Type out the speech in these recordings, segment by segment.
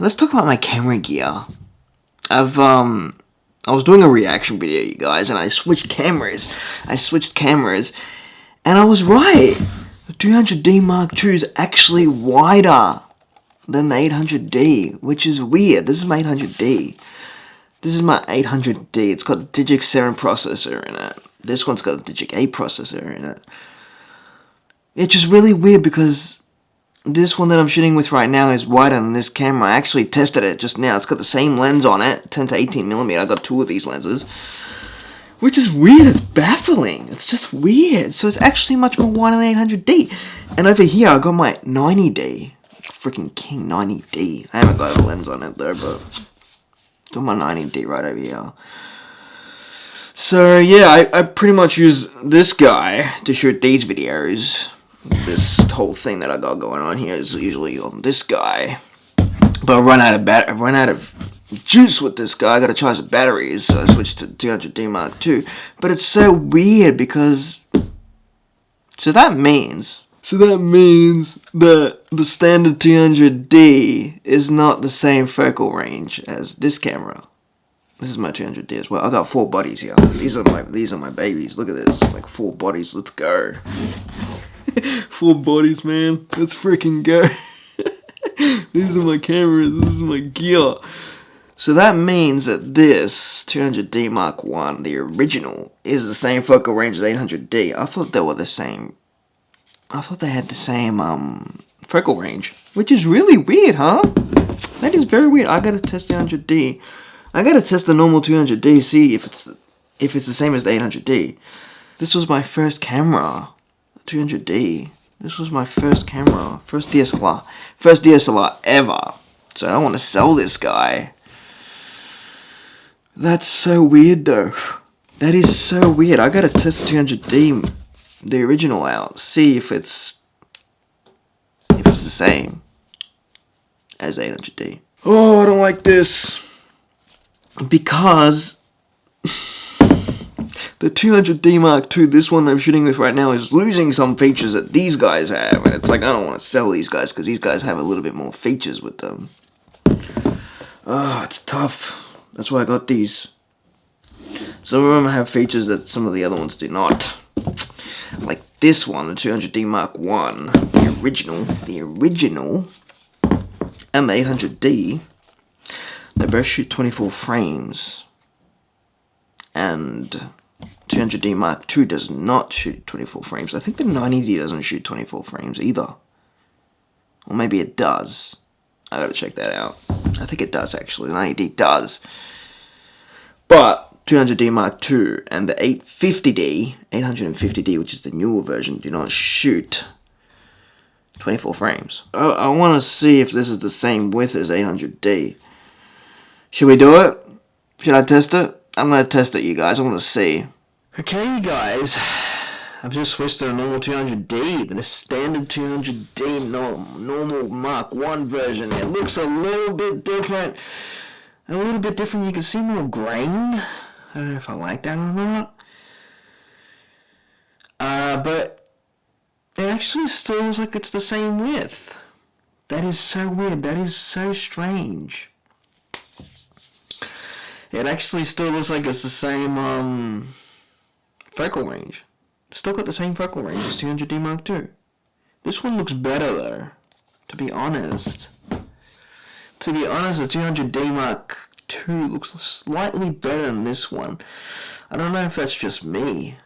let's talk about my camera gear. I was doing a reaction video, you guys, and I switched cameras. And I was right. The 200D Mark II is actually wider than the 800D, which is weird. This is my 800D. It's got a Digic 7 processor in it. This one's got a Digic 8 processor in it. It's just really weird because this one that I'm shooting with right now is wider than this camera. I actually tested it just now. It's got the same lens on it, 10 to 18mm. I got two of these lenses. Which is weird. It's baffling. It's just weird. So it's actually much more wider than 800D. And over here, I got my 90D. Freaking King 90D. I haven't got a lens on it though, but got my 90D right over here. So yeah, I pretty much use this guy to shoot these videos. This whole thing that I got going on here is usually on this guy. But I run out of juice with this guy. I gotta charge the batteries, so I switched to 200D Mark II. But it's so weird because so that means that the standard 200D is not the same focal range as this camera. This is my 200D as well. I got 4 bodies here. These are my babies. Look at this, like 4 bodies. Let's go. 4 bodies, man. Let's freaking go. These are my cameras. This is my gear. So that means that this 200D Mark I, the original, is the same focal range as 800D. I thought they were the same. I thought they had the same focal range, which is really weird, huh? That is very weird. I gotta test the 100D. I gotta test the normal 200D, see if it's the same as the 800D. This was my first camera, 200D. This was my first camera, first DSLR ever. So I don't want to sell this guy. That's so weird though. That is so weird. I gotta test the 200D, the original out, see if it's the same as 800D. Oh, I don't like this. Because the 200D Mark II, this one I'm shooting with right now, is losing some features that these guys have. And it's like, I don't want to sell these guys because these guys have a little bit more features with them. Oh, it's tough. That's why I got these. Some of them have features that some of the other ones do not. Like this one, the 200D Mark I, the original, and the 800D, they both shoot 24 frames. And 200D Mark II does not shoot 24 frames. I think the 90D doesn't shoot 24 frames either. Or maybe it does. I gotta check that out. I think it does actually. The 90D does. But 200D Mark II and the 850D, which is the newer version, do not shoot 24 frames. I want to see if this is the same width as 800D. Should we do it? Should I test it? I'm going to test it, you guys. I want to see. Okay, you guys. I've just switched to the normal 200D, the standard 200D normal Mark I version. It looks a little bit different. You can see more grain. I don't know if I like that or not. But it actually still looks like it's the same width. That is so weird. That is so strange. It actually still looks like it's the same focal range. Still got the same focal range as 200D Mark II. This one looks better though, to be honest. The 200D Mark II looks slightly better than this one. I don't know if that's just me,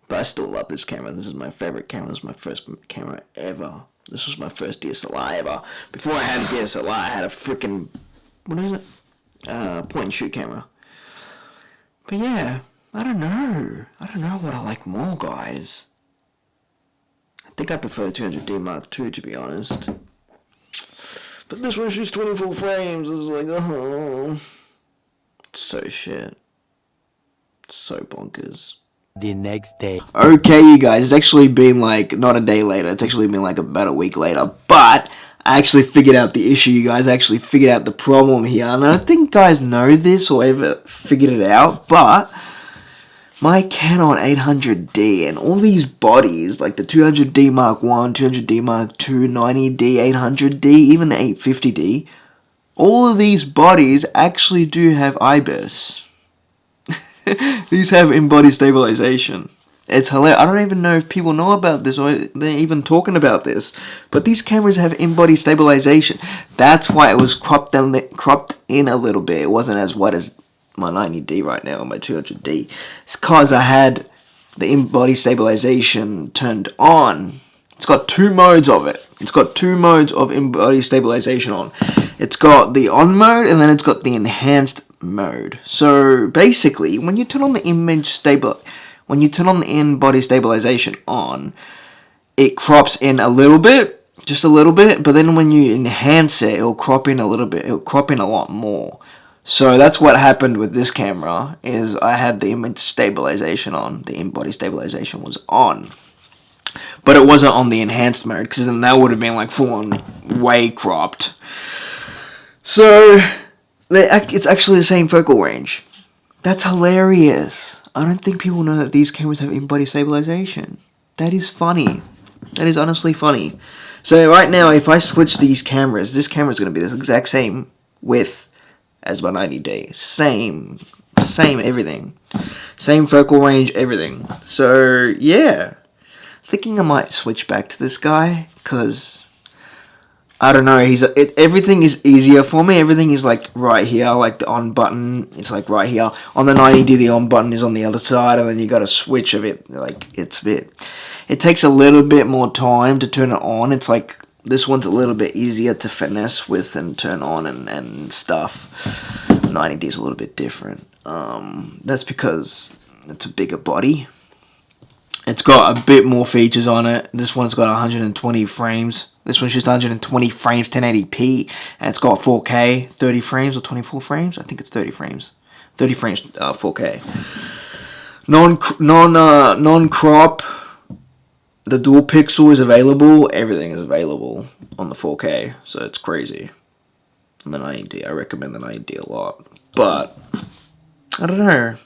but I still love this camera. This is my favorite camera. This is my first camera ever. This was my first DSLR ever. Before I had a DSLR, I had a freaking, what is it? Point and shoot camera. But yeah, I don't know what I like more, guys. I think I prefer the 200D Mark II, to be honest. But this one shoots 24 frames. It's like, oh, it's so shit. It's so bonkers. The next day. Okay, you guys, it's actually been like, not a day later, it's actually been like about a week later, but I actually figured out the issue, you guys. I actually figured out the problem here, and I don't think guys know this or ever figured it out, but my Canon 800D and all these bodies, like the 200D Mark I, 200D Mark II, 90D, 800D, even the 850D, all of these bodies actually do have IBIS. These have in-body stabilization. It's hilarious. I don't even know if people know about this or they're even talking about this. But these cameras have in-body stabilization. That's why it was cropped in a little bit. It wasn't as wide as my 90D right now, or my 200D. It's because I had the in-body stabilization turned on. It's got two modes of it. It's got two modes of in-body stabilization on. It's got the on mode and then it's got the enhanced mode. So basically, when you turn on the in-body stabilization on, it crops in a little bit, just a little bit, but then when you enhance it, it'll crop in a little bit. It'll crop in a lot more. So that's what happened with this camera, is I had the image stabilization on, the in-body stabilization was on. But it wasn't on the enhanced mode, because then that would have been like full on way cropped. So, it's actually the same focal range. That's hilarious. I don't think people know that these cameras have in-body stabilization. That is funny. That is honestly funny. So right now, if I switch these cameras, this camera is going to be the exact same width as my 90D. Same everything. Same focal range, everything. So, yeah. Thinking I might switch back to this guy, because I don't know, everything is easier for me. Everything is like right here, like the on button, it's like right here. On the 90D, the on button is on the other side, and then you got a switch of it. Like, it takes a little bit more time to turn it on. It's like, this one's a little bit easier to finesse with and turn on and stuff. 90D is a little bit different. That's because it's a bigger body. It's got a bit more features on it. This one's got 120 frames. This one's just 120 frames, 1080p, and it's got 4K, 30 frames or 24 frames. I think it's 30 frames. 30 frames, 4K. Non-crop. The dual pixel is available. Everything is available on the 4K, so it's crazy. And the 90D, I recommend the 90D a lot, but I don't know.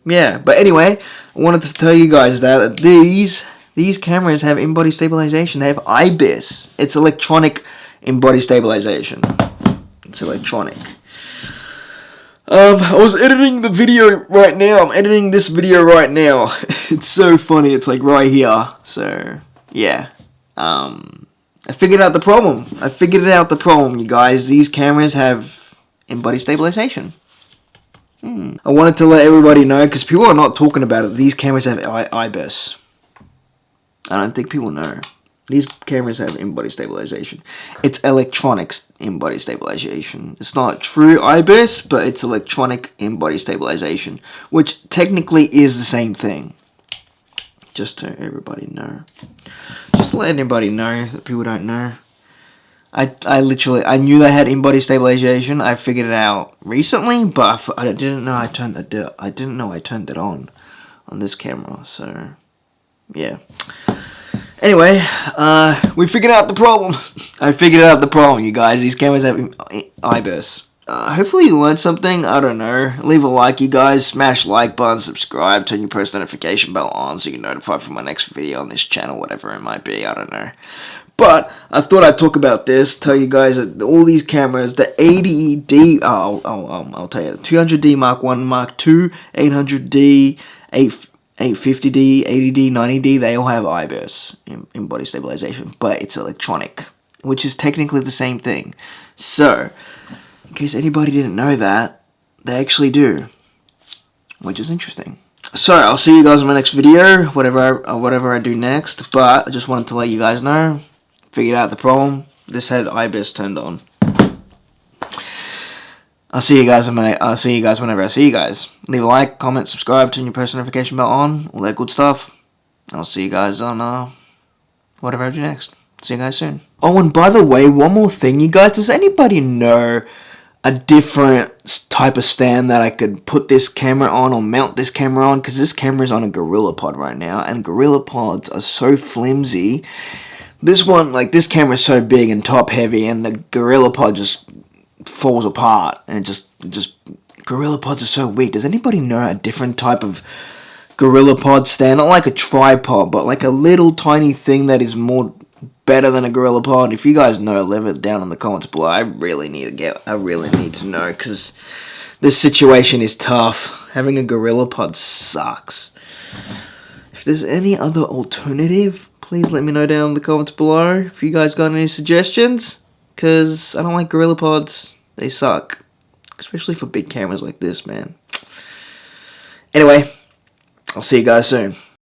Yeah, but anyway, I wanted to tell you guys that these cameras have in-body stabilization. They have IBIS. It's electronic in-body stabilization. It's electronic. I was editing the video right now. I'm editing this video right now. It's so funny. It's like right here. So, yeah. I figured out the problem. You guys. These cameras have in-body stabilization. I wanted to let everybody know, because people are not talking about it. These cameras have IBIS. I don't think people know. These cameras have in-body stabilization. It's electronic in-body stabilization. It's not true IBIS, but it's electronic in-body stabilization, which technically is the same thing. Just to everybody know. Just to let anybody know that people don't know. I knew they had in-body stabilization. I figured it out recently, but I didn't know I turned it on this camera. So, yeah. Anyway, we figured out the problem. I figured out the problem, you guys. These cameras have IBIS. Hopefully you learned something. I don't know. Leave a like, you guys. Smash like button, subscribe, turn your post notification bell on so you're notified for my next video on this channel, whatever it might be. I don't know. But I thought I'd talk about this. Tell you guys that all these cameras, the 80D, I'll tell you, the 200D Mark 1, Mark 2, 800D, 850D, 80D, 90D, they all have IBIS, in-body stabilization, but it's electronic, which is technically the same thing. So, in case anybody didn't know that, they actually do, which is interesting. So, I'll see you guys in my next video, whatever I do next, but I just wanted to let you guys know, figured out the problem. This had IBIS turned on. I'll see you guys whenever I see you guys. Leave a like, comment, subscribe, turn your post notification bell on, all that good stuff. I'll see you guys on whatever I do next. See you guys soon. Oh, and by the way, one more thing, you guys. Does anybody know a different type of stand that I could put this camera on or mount this camera on? Because this camera is on a GorillaPod right now, and GorillaPods are so flimsy. This one, like, this camera is so big and top heavy, and the GorillaPod just falls apart, and just GorillaPods are so weak. Does anybody know a different type of GorillaPod stand? Not like a tripod, but like a little tiny thing that is more better than a GorillaPod? If you guys know, leave it down in the comments below. I really need to know, because this situation is tough. Having a GorillaPod sucks. If there's any other alternative, please let me know down in the comments below. If you guys got any suggestions, because I don't like GorillaPods. They suck. Especially for big cameras like this, man. Anyway, I'll see you guys soon.